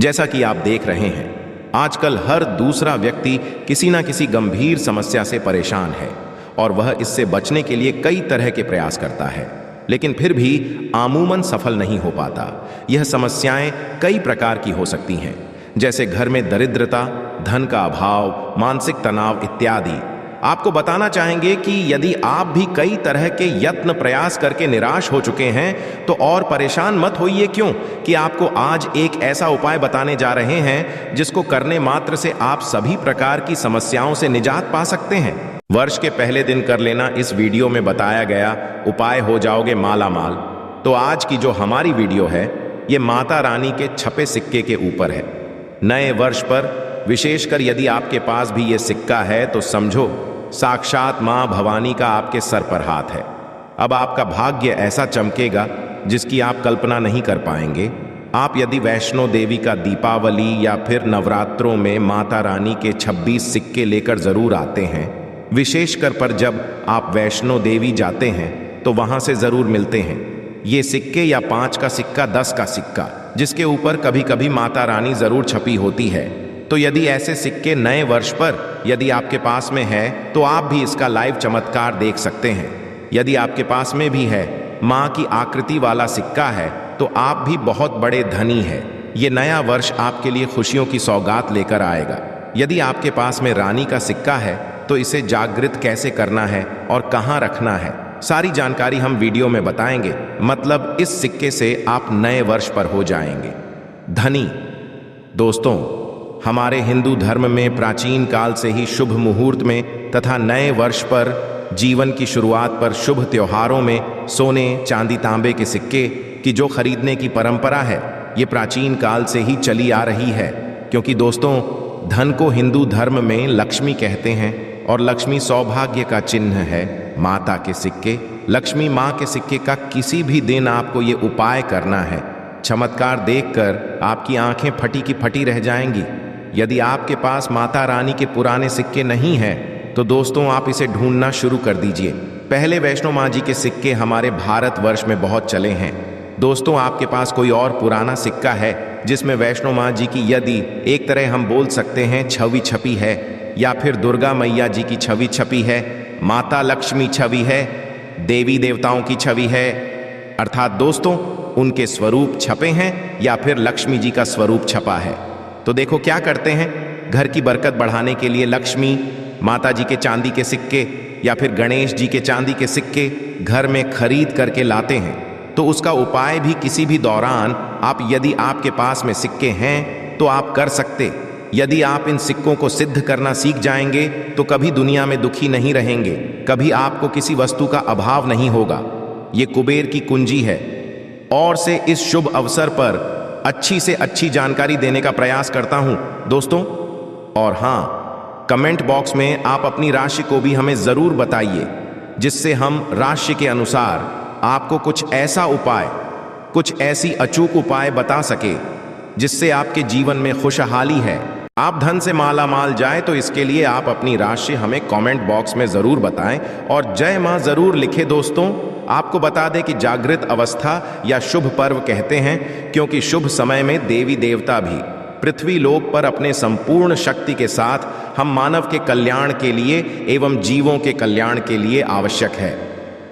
जैसा कि आप देख रहे हैं, आजकल हर दूसरा व्यक्ति किसी ना किसी गंभीर समस्या से परेशान है और वह इससे बचने के लिए कई तरह के प्रयास करता है, लेकिन फिर भी आमूमन सफल नहीं हो पाता। यह समस्याएं कई प्रकार की हो सकती हैं, जैसे घर में दरिद्रता, धन का अभाव, मानसिक तनाव इत्यादि। आपको बताना चाहेंगे कि यदि आप भी कई तरह के यत्न प्रयास करके निराश हो चुके हैं तो और परेशान मत होइए, क्यों कि आपको आज एक ऐसा उपाय बताने जा रहे हैं जिसको करने मात्र से आप सभी प्रकार की समस्याओं से निजात पा सकते हैं। वर्ष के पहले दिन कर लेना इस वीडियो में बताया गया उपाय, हो जाओगे माला माल। तो आज की जो हमारी वीडियो है ये माता रानी के छपे सिक्के के ऊपर है। नए वर्ष पर विशेषकर यदि आपके पास भी ये सिक्का है तो समझो साक्षात मां भवानी का आपके सर पर हाथ है। अब आपका भाग्य ऐसा चमकेगा जिसकी आप कल्पना नहीं कर पाएंगे। आप यदि वैष्णो देवी का दीपावली या फिर नवरात्रों में माता रानी के 26 सिक्के लेकर जरूर आते हैं, विशेषकर पर जब आप वैष्णो देवी जाते हैं तो वहां से जरूर मिलते हैं ये सिक्के, या 5 का सिक्का, 10 का सिक्का, जिसके ऊपर कभी कभी माता रानी जरूर छपी होती है। तो यदि ऐसे सिक्के नए वर्ष पर यदि आपके पास में है तो आप भी इसका लाइव चमत्कार देख सकते हैं। यदि आपके पास में भी है मां की आकृति वाला सिक्का है तो आप भी बहुत बड़े धनी है। ये नया वर्ष आपके लिए खुशियों की सौगात लेकर आएगा। यदि आपके पास में रानी का सिक्का है तो इसे जागृत कैसे करना है और कहाँ रखना है, सारी जानकारी हम वीडियो में बताएंगे। मतलब इस सिक्के से आप नए वर्ष पर हो जाएंगे धनी। दोस्तों, हमारे हिंदू धर्म में प्राचीन काल से ही शुभ मुहूर्त में तथा नए वर्ष पर, जीवन की शुरुआत पर, शुभ त्योहारों में सोने, चांदी, तांबे के सिक्के की जो खरीदने की परंपरा है ये प्राचीन काल से ही चली आ रही है। क्योंकि दोस्तों, धन को हिंदू धर्म में लक्ष्मी कहते हैं और लक्ष्मी सौभाग्य का चिन्ह है। माता के सिक्के, लक्ष्मी माँ के सिक्के का किसी भी दिन आपको ये उपाय करना है। चमत्कार देखकर आपकी आंखें फटी की फटी रह जाएंगी। यदि आपके पास माता रानी के पुराने सिक्के नहीं हैं तो दोस्तों आप इसे ढूंढना शुरू कर दीजिए। पहले वैष्णो माँ जी के सिक्के हमारे भारतवर्ष में बहुत चले हैं। दोस्तों, आपके पास कोई और पुराना सिक्का है जिसमें वैष्णो माँ जी की, यदि एक तरह हम बोल सकते हैं, छवि छपी है, या फिर दुर्गा मैया जी की छवि छपी है, माता लक्ष्मी छवि है, देवी देवताओं की छवि है, अर्थात दोस्तों उनके स्वरूप छपे हैं या फिर लक्ष्मी जी का स्वरूप छपा है, तो देखो क्या करते हैं, घर की बरकत बढ़ाने के लिए लक्ष्मी माता जी के चांदी के सिक्के या फिर गणेश जी के चांदी के सिक्के घर में खरीद करके लाते हैं। तो उसका उपाय भी किसी भी दौरान आप, यदि आपके पास में सिक्के हैं तो आप कर सकते। यदि आप इन सिक्कों को सिद्ध करना सीख जाएंगे तो कभी दुनिया में दुखी नहीं रहेंगे, कभी आपको किसी वस्तु का अभाव नहीं होगा। ये कुबेर की कुंजी है और से इस शुभ अवसर पर अच्छी से अच्छी जानकारी देने का प्रयास करता हूं दोस्तों। और हां, कमेंट बॉक्स में आप अपनी राशि को भी हमें जरूर बताइए, जिससे हम राशि के अनुसार आपको कुछ ऐसा उपाय, कुछ ऐसी अचूक उपाय बता सके जिससे आपके जीवन में खुशहाली है, आप धन से माला माल जाए। तो इसके लिए आप अपनी राशि हमें कमेंट बॉक्स में जरूर बताएं और जय मां जरूर लिखें। दोस्तों, आपको बता दें कि जागृत अवस्था या शुभ पर्व कहते हैं क्योंकि शुभ समय में देवी देवता भी पृथ्वी लोक पर अपने संपूर्ण शक्ति के साथ हम मानव के कल्याण के लिए एवं जीवों के कल्याण के लिए आवश्यक है।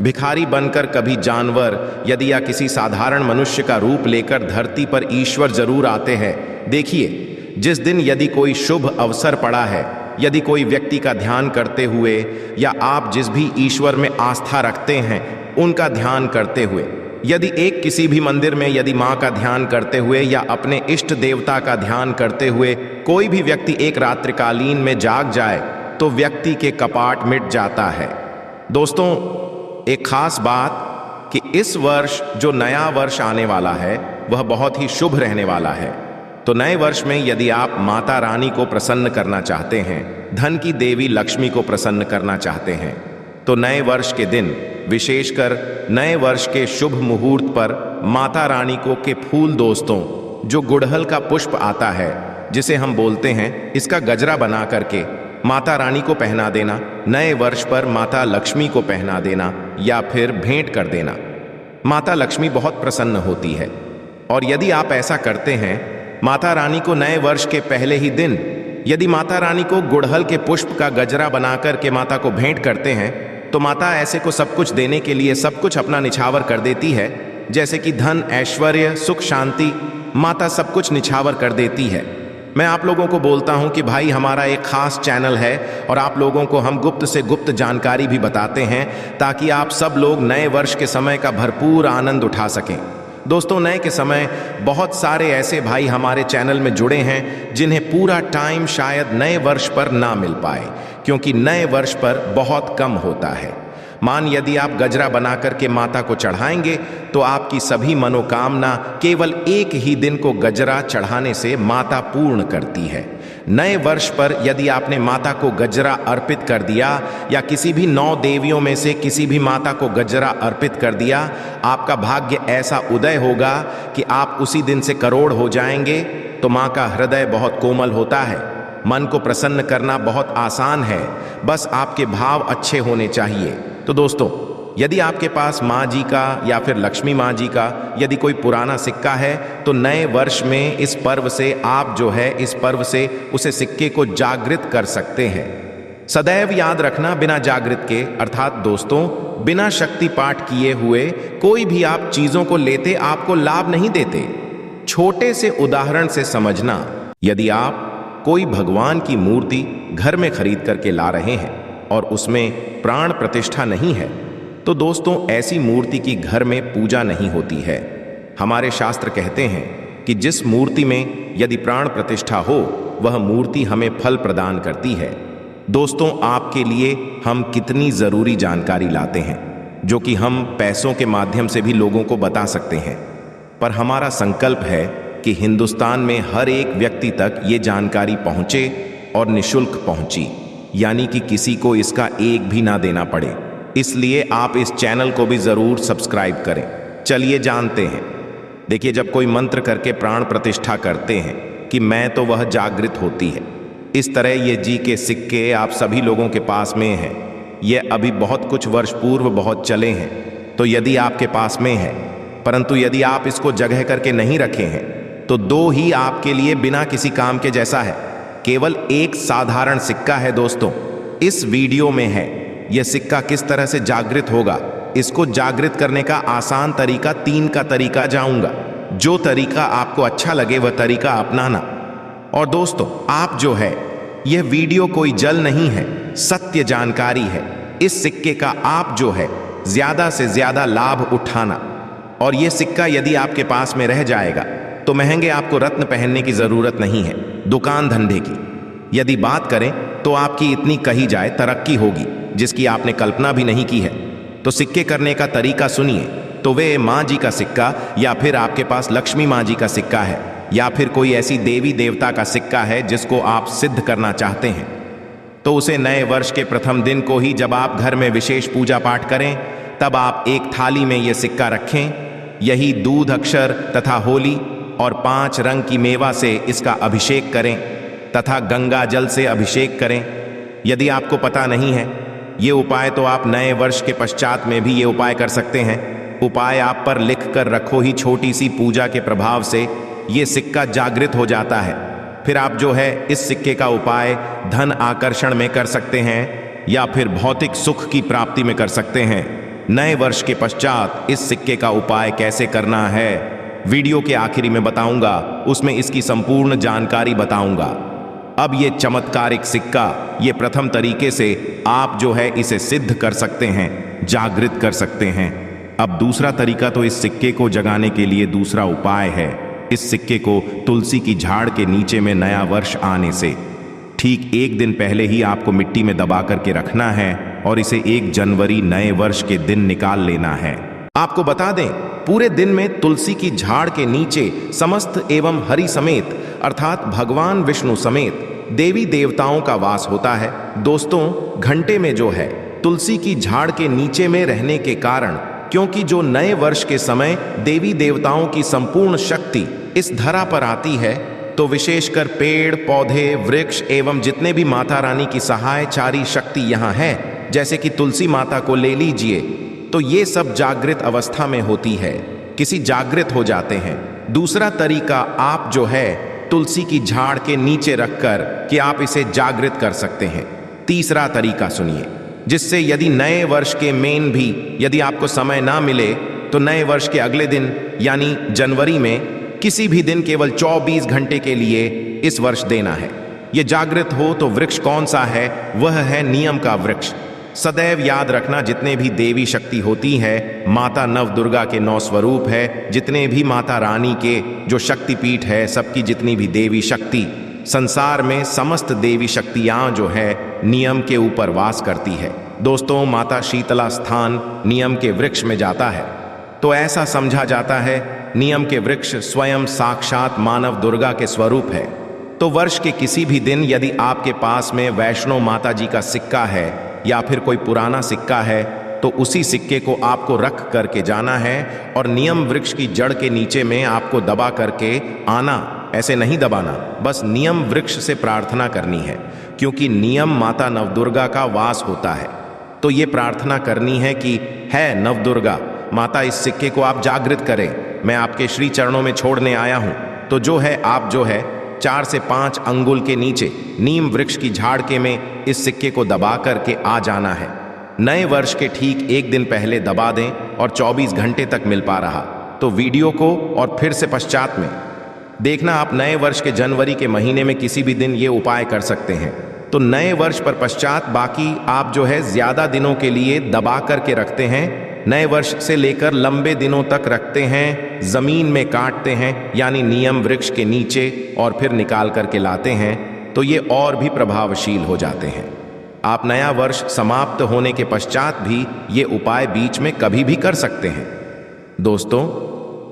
भिखारी बनकर कभी जानवर यदि या किसी साधारण मनुष्य का रूप लेकर धरती पर ईश्वर जरूर आते हैं। देखिए, जिस दिन यदि कोई शुभ अवसर पड़ा है, यदि कोई व्यक्ति का ध्यान करते हुए या आप जिस भी ईश्वर में आस्था रखते हैं उनका ध्यान करते हुए, यदि एक किसी भी मंदिर में यदि माँ का ध्यान करते हुए या अपने इष्ट देवता का ध्यान करते हुए कोई भी व्यक्ति एक रात्रिकालीन में जाग जाए तो व्यक्ति के कपाट मिट जाता है। दोस्तों, एक खास बात कि इस वर्ष जो नया वर्ष आने वाला है वह बहुत ही शुभ रहने वाला है। तो नए वर्ष में यदि आप माता रानी को प्रसन्न करना चाहते हैं, धन की देवी लक्ष्मी को प्रसन्न करना चाहते हैं, तो नए वर्ष के दिन, विशेषकर नए वर्ष के शुभ मुहूर्त पर माता रानी को के फूल, दोस्तों जो गुड़हल का पुष्प आता है जिसे हम बोलते हैं, इसका गजरा बना करके माता रानी को पहना देना। नए वर्ष पर माता लक्ष्मी को पहना देना या फिर भेंट कर देना। माता लक्ष्मी बहुत प्रसन्न होती है और यदि आप ऐसा करते हैं माता रानी को नए वर्ष के पहले ही दिन यदि माता रानी को गुड़हल के पुष्प का गजरा बनाकर के माता को भेंट करते हैं तो माता ऐसे को सब कुछ देने के लिए सब कुछ अपना निछावर कर देती है, जैसे कि धन, ऐश्वर्य, सुख, शांति। माता सब कुछ निछावर कर देती है। मैं आप लोगों को बोलता हूं कि भाई हमारा एक खास चैनल है और आप लोगों को हम गुप्त से गुप्त जानकारी भी बताते हैं ताकि आप सब लोग नए वर्ष के समय का भरपूर आनंद उठा सकें। दोस्तों, नए के समय बहुत सारे ऐसे भाई हमारे चैनल में जुड़े हैं जिन्हें पूरा टाइम शायद नए वर्ष पर ना मिल पाए, क्योंकि नए वर्ष पर बहुत कम होता है। मान यदि आप गजरा बना करके माता को चढ़ाएंगे तो आपकी सभी मनोकामना केवल एक ही दिन को गजरा चढ़ाने से माता पूर्ण करती है। नए वर्ष पर यदि आपने माता को गजरा अर्पित कर दिया या किसी भी 9 देवियों में से किसी भी माता को गजरा अर्पित कर दिया, आपका भाग्य ऐसा उदय होगा कि आप उसी दिन से करोड़ हो जाएंगे। तो माँ का हृदय बहुत कोमल होता है, मन को प्रसन्न करना बहुत आसान है, बस आपके भाव अच्छे होने चाहिए। तो दोस्तों, यदि आपके पास माँ जी का या फिर लक्ष्मी माँ जी का यदि कोई पुराना सिक्का है तो नए वर्ष में इस पर्व से आप जो है इस पर्व से उसे सिक्के को जागृत कर सकते हैं। सदैव याद रखना, बिना जागृत के अर्थात दोस्तों बिना शक्ति पाठ किए हुए कोई भी आप चीजों को लेते आपको लाभ नहीं देते। छोटे से उदाहरण से समझना, यदि आप कोई भगवान की मूर्ति घर में खरीद करके ला रहे हैं और उसमें प्राण प्रतिष्ठा नहीं है तो दोस्तों ऐसी मूर्ति की घर में पूजा नहीं होती है। हमारे शास्त्र कहते हैं कि जिस मूर्ति में यदि प्राण प्रतिष्ठा हो वह मूर्ति हमें फल प्रदान करती है। दोस्तों, आपके लिए हम कितनी जरूरी जानकारी लाते हैं जो कि हम पैसों के माध्यम से भी लोगों को बता सकते हैं, पर हमारा संकल्प है कि हिंदुस्तान में हर एक व्यक्ति तक ये जानकारी पहुंचे और निशुल्क पहुंची, यानी कि किसी को इसका एक भी ना देना पड़े। इसलिए आप इस चैनल को भी जरूर सब्सक्राइब करें। चलिए जानते हैं। देखिए, जब कोई मंत्र करके प्राण प्रतिष्ठा करते हैं कि मैं तो वह जागृत होती है। इस तरह ये जी के सिक्के आप सभी लोगों के पास में हैं। ये अभी बहुत कुछ वर्ष पूर्व बहुत चले हैं, तो यदि आपके पास में है, परंतु यदि आप इसको जगह करके नहीं रखे हैं तो 2 ही आपके लिए बिना किसी काम के जैसा है। केवल एक साधारण सिक्का है दोस्तों, इस वीडियो में है। यह सिक्का किस तरह से जागृत होगा, इसको जागृत करने का आसान तरीका 3 का तरीका जाऊंगा। जो तरीका आपको अच्छा लगे वह तरीका अपनाना। और दोस्तों, आप जो है यह वीडियो कोई जल नहीं है, सत्य जानकारी है। इस सिक्के का आप जो है ज्यादा से ज्यादा लाभ उठाना। और यह सिक्का यदि आपके पास में रह जाएगा तो महंगे आपको रत्न पहनने की जरूरत नहीं है। दुकान धंधे की यदि बात करें तो आपकी इतनी कही जाए तरक्की होगी जिसकी आपने कल्पना भी नहीं की है। तो सिक्के करने का तरीका सुनिए। तो वे माँ जी का सिक्का या फिर आपके पास लक्ष्मी माँ जी का सिक्का है या फिर कोई ऐसी देवी देवता का सिक्का है जिसको आप सिद्ध करना चाहते हैं, तो उसे नए वर्ष के प्रथम दिन को ही जब आप घर में विशेष पूजा पाठ करें तब आप एक थाली में यह सिक्का रखें। यही दूध, अक्षर तथा होली और 5 रंग की मेवा से इसका अभिषेक करें तथा गंगा जल से अभिषेक करें। यदि आपको पता नहीं है ये उपाय तो आप नए वर्ष के पश्चात में भी ये उपाय कर सकते हैं। उपाय आप पर लिख कर रखो ही, छोटी सी पूजा के प्रभाव से ये सिक्का जागृत हो जाता है। फिर आप जो है इस सिक्के का उपाय धन आकर्षण में कर सकते हैं या फिर भौतिक सुख की प्राप्ति में कर सकते हैं। नए वर्ष के पश्चात इस सिक्के का उपाय कैसे करना है वीडियो के आखिरी में बताऊंगा, उसमें इसकी संपूर्ण जानकारी बताऊंगा। अब ये चमत्कारिक सिक्का, ये प्रथम तरीके से आप जो है इसे सिद्ध कर सकते हैं, जागृत कर सकते हैं। अब दूसरा तरीका, तो इस सिक्के को जगाने के लिए दूसरा उपाय है। इस सिक्के को तुलसी की झाड़ के नीचे में नया वर्ष आने से ठीक 1 दिन पहले ही आपको मिट्टी में दबा करके रखना है और इसे 1 जनवरी नए वर्ष के दिन निकाल लेना है। आपको बता दें, पूरे दिन में तुलसी की झाड़ के नीचे समस्त एवं हरि समेत अर्थात भगवान विष्णु समेत देवी देवताओं का वास होता है। दोस्तों, घंटे में जो है तुलसी की झाड़ के नीचे में रहने के कारण, क्योंकि जो नए वर्ष के समय देवी देवताओं की संपूर्ण शक्ति इस धरा पर आती है, तो विशेषकर पेड़ पौधे वृक्ष एवं जितने भी माता रानी की सहायचारी शक्ति यहाँ है, जैसे कि तुलसी माता को ले लीजिए, तो ये सब जागृत अवस्था में होती है, किसी जागृत हो जाते हैं। दूसरा तरीका, आप जो है तुलसी की झाड़ के नीचे रखकर कि आप इसे जागृत कर सकते हैं। तीसरा तरीका सुनिए, जिससे यदि नए वर्ष के मेन भी यदि आपको समय ना मिले तो नए वर्ष के अगले दिन यानी जनवरी में किसी भी दिन केवल 24 घंटे के लिए इस वर्ष देना है। यह जागृत हो तो वृक्ष कौन सा है? वह है नियम का वृक्ष। सदैव याद रखना, जितने भी देवी शक्ति होती है, माता नव दुर्गा के 9 स्वरूप है, जितने भी माता रानी के जो शक्तिपीठ है, सबकी जितनी भी देवी शक्ति संसार में, समस्त देवी शक्तियां जो है नियम के ऊपर वास करती है। दोस्तों, माता शीतला स्थान नियम के वृक्ष में जाता है, तो ऐसा समझा जाता है नियम के वृक्ष स्वयं साक्षात मानव दुर्गा के स्वरूप है। तो वर्ष के किसी भी दिन यदि आपके पास में वैष्णो माता जी का सिक्का है या फिर कोई पुराना सिक्का है, तो उसी सिक्के को आपको रख करके जाना है और नियम वृक्ष की जड़ के नीचे में आपको दबा करके आना। ऐसे नहीं दबाना, बस नियम वृक्ष से प्रार्थना करनी है, क्योंकि नियम माता नवदुर्गा का वास होता है। तो ये प्रार्थना करनी है कि है नवदुर्गा माता, इस सिक्के को आप जागृत करें, मैं आपके श्री चरणों में छोड़ने आया हूं। तो जो है आप जो है 4 से 5 अंगुल के नीचे नीम वृक्ष की झाड़ के में इस सिक्के को दबा करके आ जाना है। नए वर्ष के ठीक 1 दिन पहले दबा दें और 24 घंटे तक मिल पा रहा तो वीडियो को और फिर से पश्चात में देखना। आप नए वर्ष के जनवरी के महीने में किसी भी दिन ये उपाय कर सकते हैं। तो नए वर्ष पर पश्चात बाकी आप जो है ज्यादा दिनों के लिए दबा करके रखते हैं, नए वर्ष से लेकर लंबे दिनों तक रखते हैं, जमीन में काटते हैं यानी नियम वृक्ष के नीचे, और फिर निकाल करके लाते हैं, तो ये और भी प्रभावशील हो जाते हैं। आप नया वर्ष समाप्त होने के पश्चात भी ये उपाय बीच में कभी भी कर सकते हैं। दोस्तों,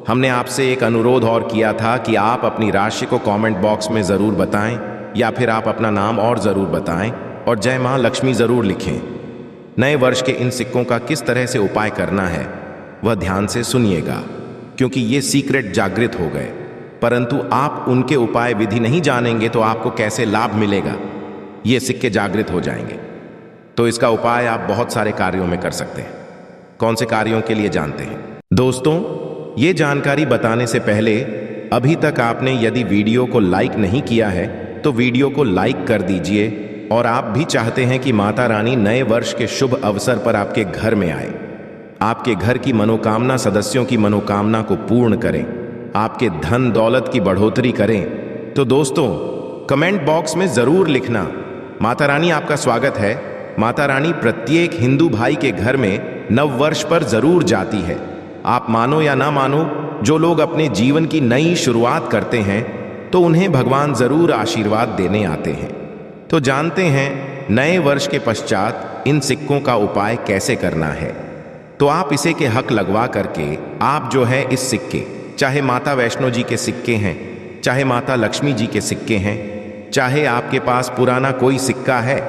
हमने आपसे एक अनुरोध और किया था कि आप अपनी राशि को कमेंट बॉक्स में ज़रूर बताएं, या फिर आप अपना नाम और ज़रूर बताएं और जय मां लक्ष्मी ज़रूर लिखें। नए वर्ष के इन सिक्कों का किस तरह से उपाय करना है वह ध्यान से सुनिएगा, क्योंकि ये सीक्रेट जागृत हो गए, परंतु आप उनके उपाय विधि नहीं जानेंगे तो आपको कैसे लाभ मिलेगा? ये सिक्के जागृत हो जाएंगे। तो इसका उपाय आप बहुत सारे कार्यों में कर सकते हैं। कौन से कार्यों के लिए जानते हैं? दोस्तों, ये जानकारी बताने से पहले अभी तक आपने यदि वीडियो को लाइक नहीं किया है तो वीडियो को लाइक कर दीजिए, और आप भी चाहते हैं कि माता रानी नए वर्ष के शुभ अवसर पर आपके घर में आए, आपके घर की मनोकामना, सदस्यों की मनोकामना को पूर्ण करें, आपके धन दौलत की बढ़ोतरी करें, तो दोस्तों कमेंट बॉक्स में जरूर लिखना, माता रानी आपका स्वागत है। माता रानी प्रत्येक हिंदू भाई के घर में नव वर्ष पर जरूर जाती है। आप मानो या ना मानो, जो लोग अपने जीवन की नई शुरुआत करते हैं तो उन्हें भगवान जरूर आशीर्वाद देने आते हैं। तो जानते हैं नए वर्ष के पश्चात इन सिक्कों का उपाय कैसे करना है। तो आप इसे के हक लगवा करके आप जो है इस सिक्के, चाहे माता वैष्णो जी के सिक्के हैं, चाहे माता लक्ष्मी जी के सिक्के हैं, चाहे आपके पास पुराना कोई सिक्का है,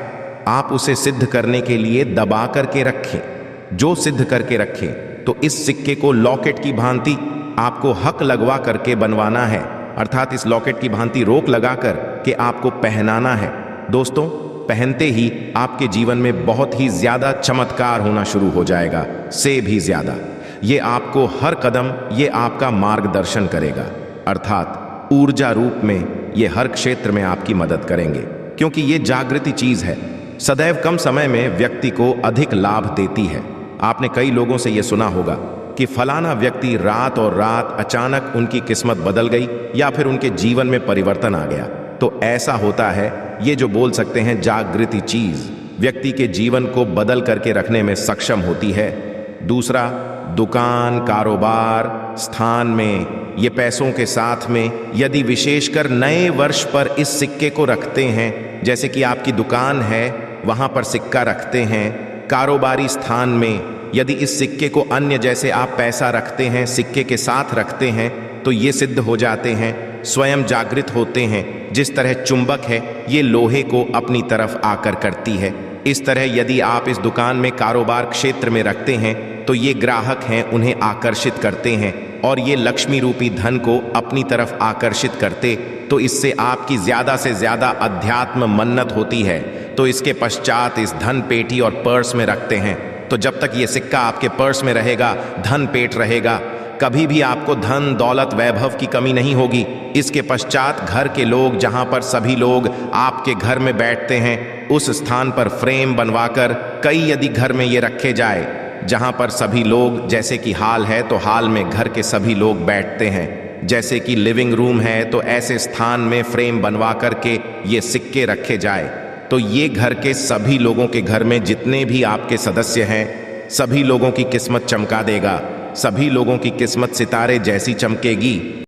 आप उसे सिद्ध करने के लिए दबा करके रखें। जो सिद्ध करके रखें तो इस सिक्के को लॉकेट की भांति आपको हक लगवा करके बनवाना है, अर्थात इस लॉकेट की भांति रोक लगाकर के आपको पहनाना है। दोस्तों, पहनते ही आपके जीवन में बहुत ही ज्यादा चमत्कार होना शुरू हो जाएगा, से भी ज्यादा। ये आपको हर कदम ये आपका मार्गदर्शन करेगा, अर्थात ऊर्जा रूप में ये हर क्षेत्र में आपकी मदद करेंगे, क्योंकि ये जागृति चीज है, सदैव कम समय में व्यक्ति को अधिक लाभ देती है। आपने कई लोगों से ये सुना होगा कि फलाना व्यक्ति रात और रात अचानक उनकी किस्मत बदल गई या फिर उनके जीवन में परिवर्तन आ गया। तो ऐसा होता है, ये जो बोल सकते हैं जागृति चीज व्यक्ति के जीवन को बदल करके रखने में सक्षम होती है। दूसरा, दुकान, कारोबार, स्थान में ये पैसों के साथ में यदि विशेषकर नए वर्ष पर इस सिक्के को रखते हैं, जैसे कि आपकी दुकान है वहां पर सिक्का रखते हैं, कारोबारी स्थान में यदि इस सिक्के को अन्य जैसे आप पैसा रखते हैं सिक्के के साथ रखते हैं तो ये सिद्ध हो जाते हैं, स्वयं जागृत होते हैं। जिस तरह चुंबक है ये लोहे को अपनी तरफ आकर करती है, इस तरह यदि आप इस दुकान में कारोबार क्षेत्र में रखते हैं तो ये ग्राहक हैं उन्हें आकर्षित करते हैं और ये लक्ष्मी रूपी धन को अपनी तरफ आकर्षित करते, तो इससे आपकी ज्यादा से ज्यादा अध्यात्म मन्नत होती है। तो इसके पश्चात इस धन पेटी और पर्स में रखते हैं। तो जब तक ये सिक्का आपके पर्स में रहेगा, धन पेट रहेगा, कभी भी आपको धन दौलत वैभव की कमी नहीं होगी। इसके पश्चात घर के लोग, जहां पर सभी लोग आपके घर में बैठते हैं, उस स्थान पर फ्रेम बनवाकर कई यदि घर में ये रखे जाए जहां पर सभी लोग, जैसे कि हाल है तो हाल में घर के सभी लोग बैठते हैं, जैसे कि लिविंग रूम है तो ऐसे स्थान में फ्रेम बनवा करके ये सिक्के रखे जाए, तो ये घर के सभी लोगों के घर में जितने भी आपके सदस्य हैं सभी लोगों की किस्मत चमका देगा। सभी लोगों की किस्मत सितारे जैसी चमकेगी।